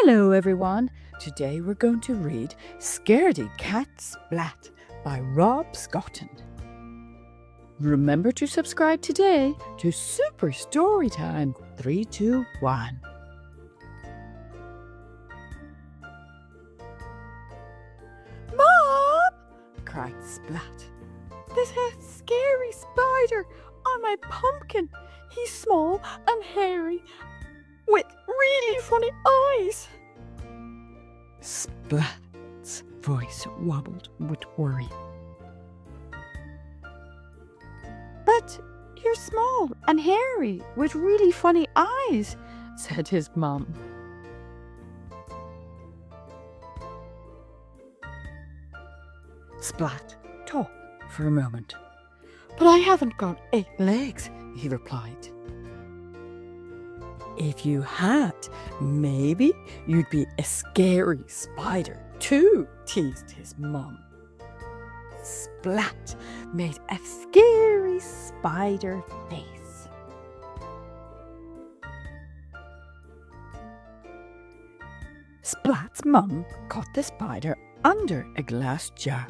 Hello everyone, today we're going to read Scaredy Cat Splat by Rob Scotton. Remember to subscribe today to Superstorytime 321. Mom! Cried Splat. There's a scary spider on my pumpkin. He's small and hairy with really funny eyes. Splat's voice wobbled with worry. But you're small and hairy with really funny eyes, said his mum. Splat thought for a moment. But I haven't got 8 legs, he replied. If you had, maybe you'd be a scary spider too, teased his mum. Splat made a scary spider face. Splat's mum caught the spider under a glass jar.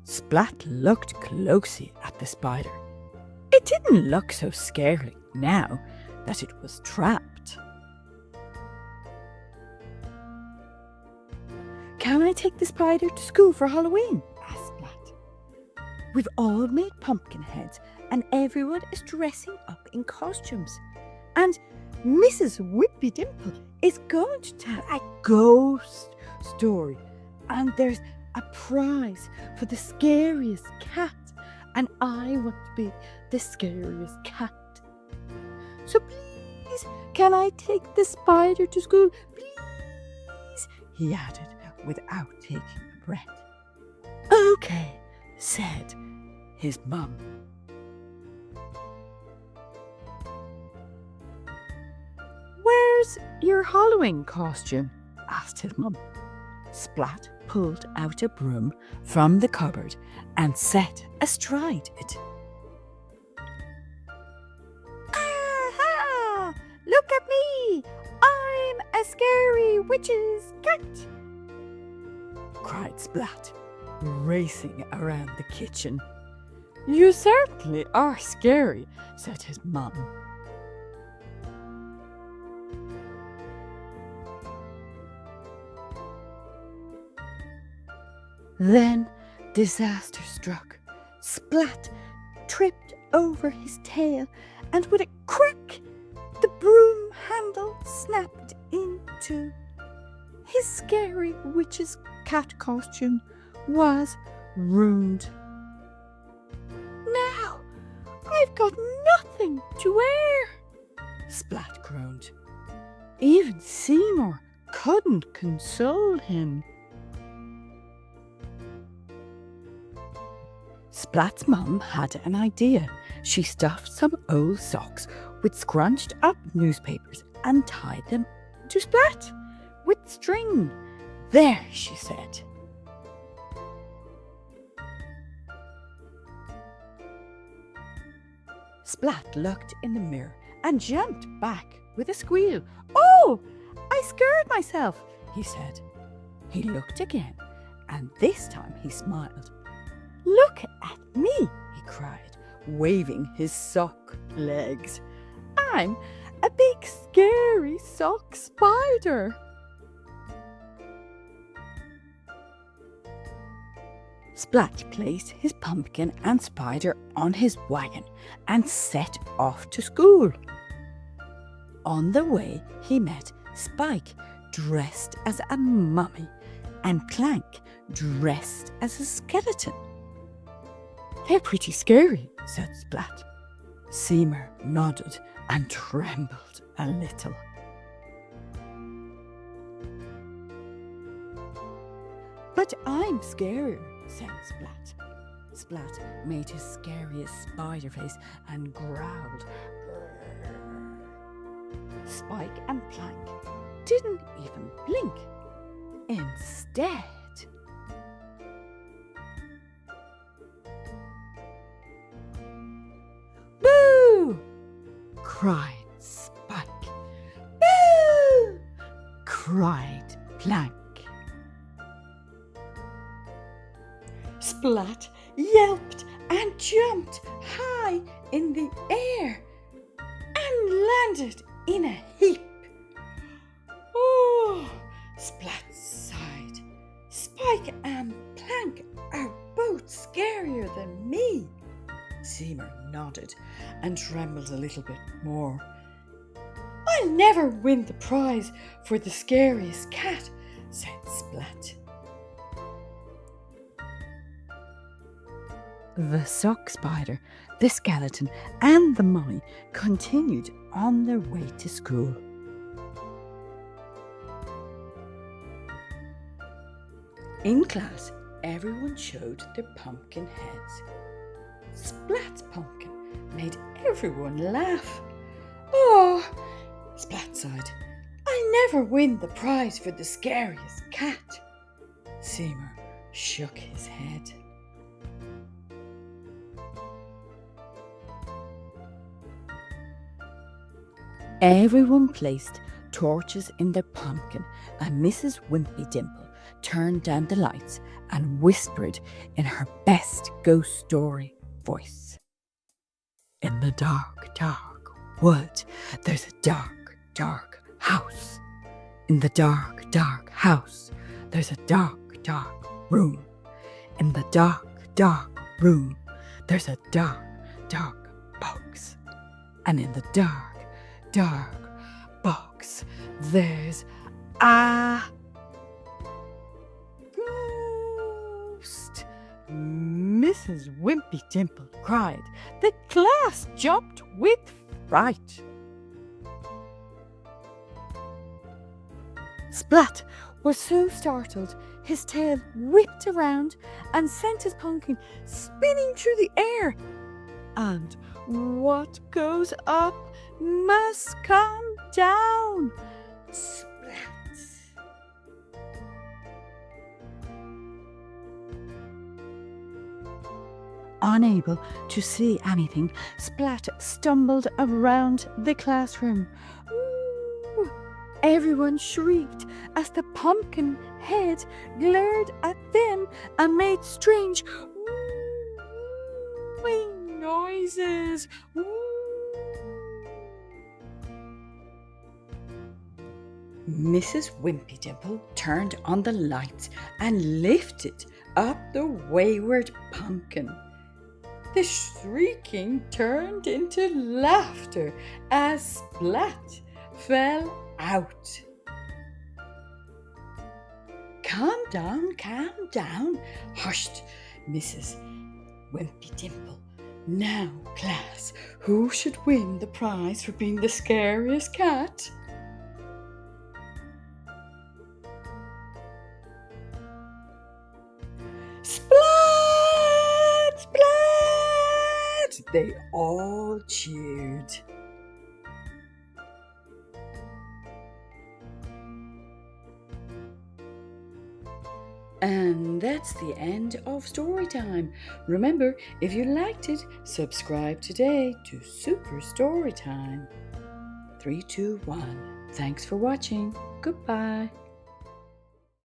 Splat looked closely at the spider. It didn't look so scary now that it was trapped. Can I take the spider to school for Halloween? Asked Splat. We've all made pumpkin heads and everyone is dressing up in costumes. And Mrs. Wimpydimple is going to tell a ghost story. And there's a prize for the scariest cat. And I want to be the scariest cat. So please, can I take the spider to school? Please, he added without taking a breath. Okay, said his mum. Where's your Halloween costume? Asked his mum. Splat pulled out a broom from the cupboard and sat astride it. Aha! Look at me! I'm a scary witch's cat! Cried Splat, racing around the kitchen. You certainly are scary, said his mum. Then disaster struck. Splat tripped over his tail, and with a crack, the broom handle snapped in two. His scary witch's cat costume was ruined. Now I've got nothing to wear, Splat groaned. Even Seymour couldn't console him. Splat's mum had an idea. She stuffed some old socks with scrunched up newspapers and tied them to Splat with string. There, she said. Splat looked in the mirror and jumped back with a squeal. Oh, I scared myself, he said. He looked again, and this time he smiled. Look at me, he cried, waving his sock legs. I'm a big scary sock spider. Splat placed his pumpkin and spider on his wagon and set off to school. On the way, he met Spike, dressed as a mummy, and Clank, dressed as a skeleton. They're pretty scary, said Splat. Seymour nodded and trembled a little. But I'm scarier, said Splat. Splat made his scariest spider face and growled. Spike and Plank didn't even blink. Instead, boo! Cried Spike. Boo! cried Plank. Splat yelped and jumped high in the air and landed in a heap. Oh, Splat sighed. Spike and Plank are both scarier than me. Seymour nodded and trembled a little bit more. I'll never win the prize for the scariest cat, said Splat. The sock spider, the skeleton, and the mummy continued on their way to school. In class, everyone showed their pumpkin heads. Splat's pumpkin made everyone laugh. Oh, Splat sighed. I'll never win the prize for the scariest cat. Seymour shook his head. Everyone placed torches in their pumpkin, and Mrs. Wimpydimple turned down the lights and whispered in her best ghost story voice. In the dark, dark wood, there's a dark, dark house. In the dark, dark house, there's a dark, dark room. In the dark, dark room, there's a dark, dark box. And in the dark, dark box, there's a ghost. Mrs. Wimpydimple cried. The class jumped with fright. Splat was so startled, his tail whipped around and sent his pumpkin spinning through the air. And what goes up must come down. Splat. Unable to see anything, Splat stumbled around the classroom. Ooh! Everyone shrieked as the pumpkin head glared at them and made strange wooing noises. Mrs. Wimpydimple turned on the lights and lifted up the wayward pumpkin. The shrieking turned into laughter as Splat fell out. Calm down, hushed Mrs. Wimpydimple. Now, class, who should win the prize for being the scariest cat? Splat! Splat! They all cheered. And that's the end of Storytime. Remember, if you liked it, subscribe today to Super Storytime. 3, 2, 1. Thanks for watching. Goodbye.